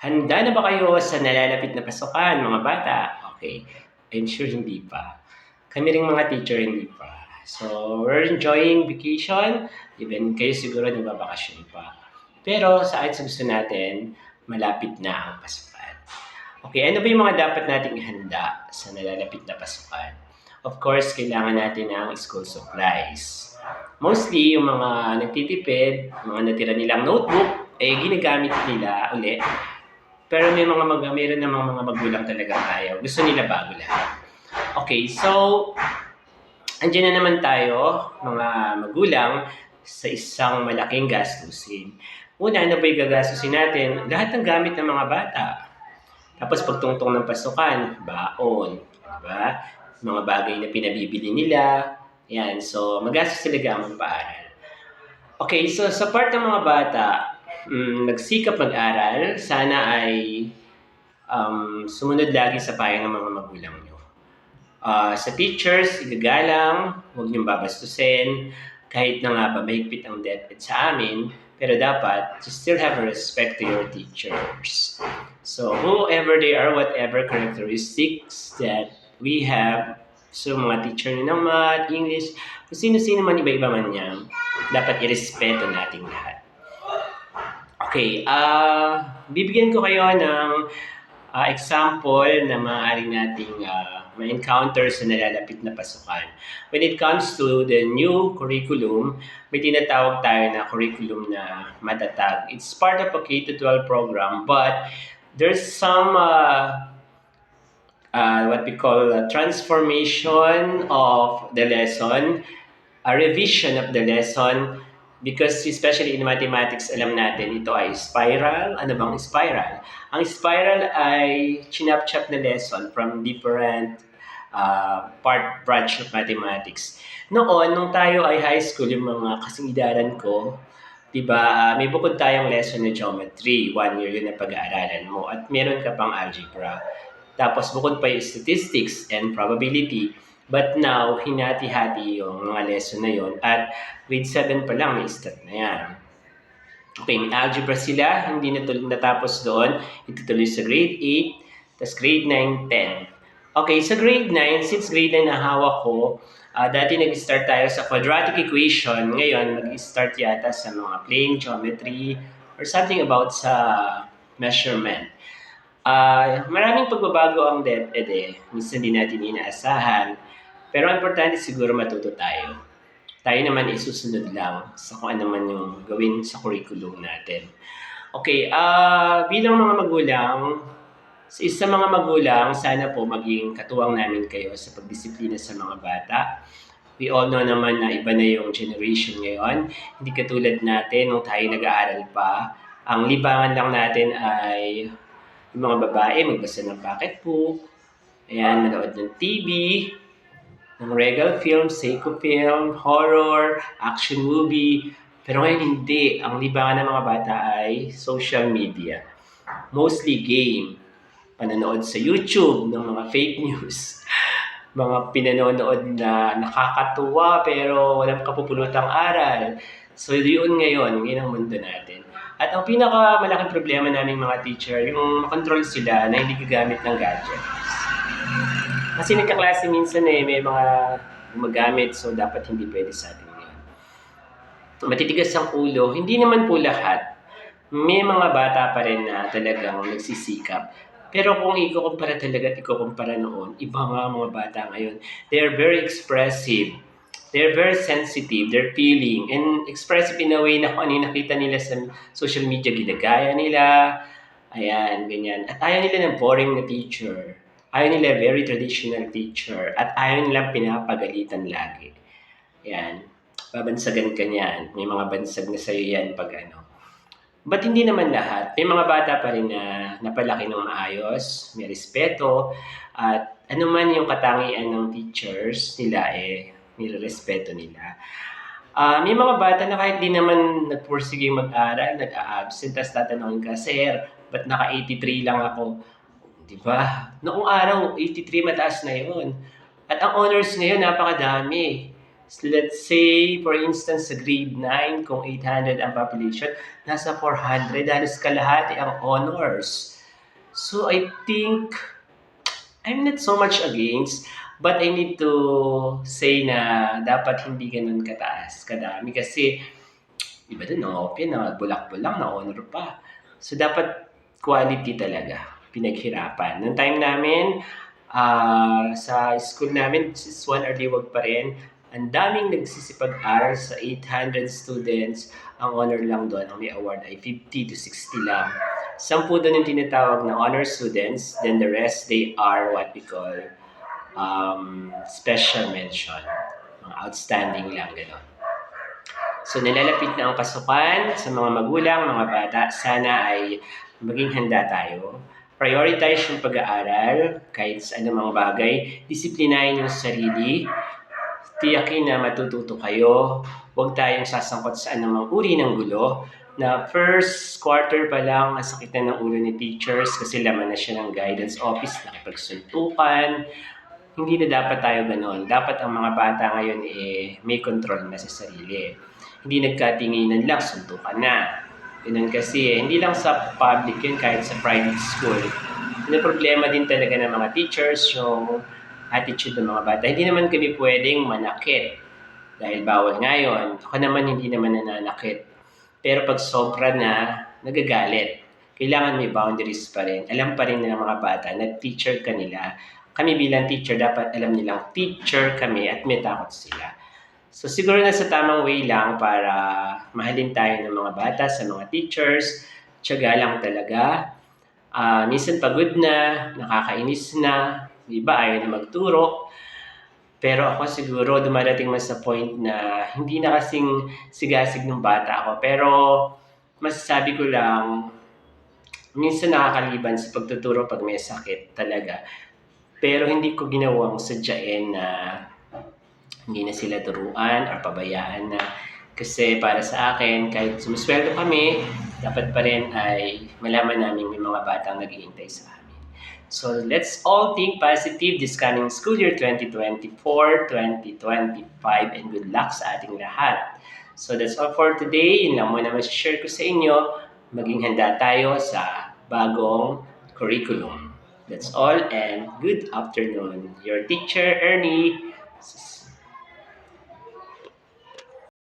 Handa na ba kayo sa nalalapit na pasukan, mga bata? Okay, I'm sure hindi pa. Kami ring mga teacher hindi pa. So, we're enjoying vacation, even kayo siguro nagbabakasyon pa. Pero sa ayon sa gusto natin, malapit na ang pasukan. Okay, ano ba yung mga dapat nating ihanda sa nalalapit na pasukan? Of course, kailangan natin ng school supplies. Mostly, yung mga nagtitipid, mga natira nilang notebook, ginagamit nila ulit. Pero meron namang mga magulang talagang ayaw. Gusto nila bago lahat. Okay, so andiyan na naman tayo, mga magulang, sa isang malaking gastusin. Una, ano ba yung gagastusin natin? Lahat ng gamit ng mga bata. Tapos pagtungtong ng pasukan, baon, diba? Mga bagay na pinabibili nila. Yan, so magastos talaga ang paaral. Okay, so sa part ng mga bata, nagsikap mag-aral, sana ay sumunod lagi sa payo ng mga magulang nyo. Sa teachers, igagalang, huwag niyong babastusin, kahit na nga ba mahigpit ang DepEd sa amin, pero dapat you still have a respect to your teachers. So whoever they are, whatever characteristics that we have, so mga teacher nyo ng math, English, kung sino-sino man iba-iba man yan, dapat irespeto nating lahat. Okay, bibigyan ko kayo ng example na maaari nating ma-encounter sa nalalapit na pasukan. When it comes to the new curriculum, may tinatawag tayo na curriculum na matatag. It's part of a K-12 program, but there's some what we call a transformation of the lesson, a revision of the lesson, because especially in mathematics, alam natin ito ay spiral. Ano bang spiral? Ang spiral ay chinap-chap na lesson from different branch of mathematics. Noon, nung tayo ay high school, yung mga kasing edaran ko, diba, may bukod tayong lesson na geometry, 1 year yun na pag-aaralan mo, at meron ka pang algebra. Tapos bukod pa yung statistics and probability. But now, hinati-hati yung mga lesson na yon at grade 7 pa lang may stat na yan. Okay, may algebra sila, hindi natapos doon, itutuloy sa grade 8, tapos grade 9, 10. Okay, sa grade 9, since grade 9 ang hawak ko, dati nag-start tayo sa quadratic equation, ngayon mag-start yata sa mga plane geometry or something about sa measurement. Maraming pagbabago ang DepEd minsan din natin inaasahan. Pero ang importante siguro matuto tayo. Tayo naman isusunod lang sa kung ano man yung gawin sa curriculum natin. Okay, bilang mga magulang, sa isa mga magulang, sana po maging katuwang namin kayo sa pagdisiplina sa mga bata. We all know naman na iba na yung generation ngayon. Hindi katulad natin nung tayo nag-aaral pa. Ang libangan lang natin ay yung mga babae magbasa ng pocketbook, ayan, manood ng TV, ng Regal Film, Seiko Film, horror, action movie. Pero ngayon hindi. Ang libangan ng mga bata ay social media. Mostly game. Panonood sa YouTube ng mga fake news. Mga pinanonood na nakakatuwa pero walang kapupulutang aral. So yun ngayon ang mundo natin. At ang pinakamalaking problema naming mga teacher, yung makontrol sila na hindi gagamit ng gadgets. Kasi nagkaklase minsan may mga gumagamit, so dapat hindi pwede sa atin yan. Matitigas ang ulo, hindi naman po lahat. May mga bata pa rin na talagang nagsisikap. Pero kung ikukumpara talaga at ikukumpara noon, iba nga mga bata ngayon. They're very expressive. They're very sensitive, they're feeling, and expressive in a way na kung ano yung nakita nila sa social media, ginagaya nila, ayan, ganyan. At ayaw nila ng boring na teacher. Ayaw nila very traditional teacher. At ayaw nilang pinapagalitan lagi. Ayan, babansagan ka niyan. May mga bansag na sa'yo yan pag ano. But hindi naman lahat. May mga bata pa rin na napalaki ng maayos, may respeto, at ano man yung katangian ng teachers nila nirerespeto nila. May mga bata na kahit di naman nagpursige mag-aral, nag-a-absent, tapos tatanungin ka, Sir, ba't naka-83 lang ako? Di ba? Noong araw, 83 mataas na yun. At ang honors ngayon, napakadami. So let's say, for instance, sa grade 9, kung 800 ang population, nasa 400, halos kalahati ang honors. So I think I'm not so much against, but I need to say na dapat hindi gano'n kataas, kadami. Kasi iba din na-OPIA na bulak-bulak, na-honor pa. So dapat quality talaga, pinaghirapan. Nung time namin, sa school namin, is one Arliwag pa rin, ang daming nagsisipag-aral sa 800 students. Ang honor lang doon, ang may award ay 50 to 60 lang. 10 doon yung tinatawag na honor students, then the rest, they are what we call special mention. Mga outstanding lang, gano'n. So nilalapit na ang pasukan sa mga magulang, mga bata. Sana ay maging handa tayo. Prioritize yung pag-aaral kahit sa anumang bagay. Disiplinahin yung sarili. Tiyakin na matututo kayo. Huwag tayong sasangkot sa anumang uri ng gulo na first quarter pa lang, ang sakit na ng ulo ni teachers kasi laman na siya ng guidance office, nakipagsuntukan. Hindi na dapat tayo ganon. Dapat ang mga bata ngayon may control na sa sarili. Hindi nagkatinginan lang, suntukan na. Ganun kasi hindi lang sa public yun, kahit sa private school. Yung problema din talaga ng mga teachers, yung attitude ng mga bata. Hindi naman kami pwedeng manakit dahil bawal ngayon. Ako naman hindi naman nananakit. Pero pag sobra na, nagagalit. Kailangan may boundaries pa rin. Alam pa rin ng mga bata na teacher ka nila. Kami bilang teacher, dapat alam nilang teacher kami at may takot sila. So siguro na sa tamang way lang para mahalin tayo ng mga bata sa mga teachers. Tiyaga lang talaga. Minsan pagod na, nakakainis na, iba ayaw na magturo. Pero ako siguro dumarating man sa point na hindi na kasing sigasig ng bata ako. Pero masasabi ko lang, minsan nakakaliban sa pagtuturo pag may sakit talaga. Pero hindi ko ginawang sadyain na hindi na sila turuan or pabayaan na. Kasi para sa akin, kahit sumusweldo kami, dapat pa rin ay malaman namin may mga batang nag-iintay sa amin. So let's all think positive this coming school year 2024-2025 and good luck sa ating lahat. So that's all for today. Yun lang muna share ko sa inyo. Maging handa tayo sa bagong curriculum. That's all and good afternoon. Your teacher, Ernie.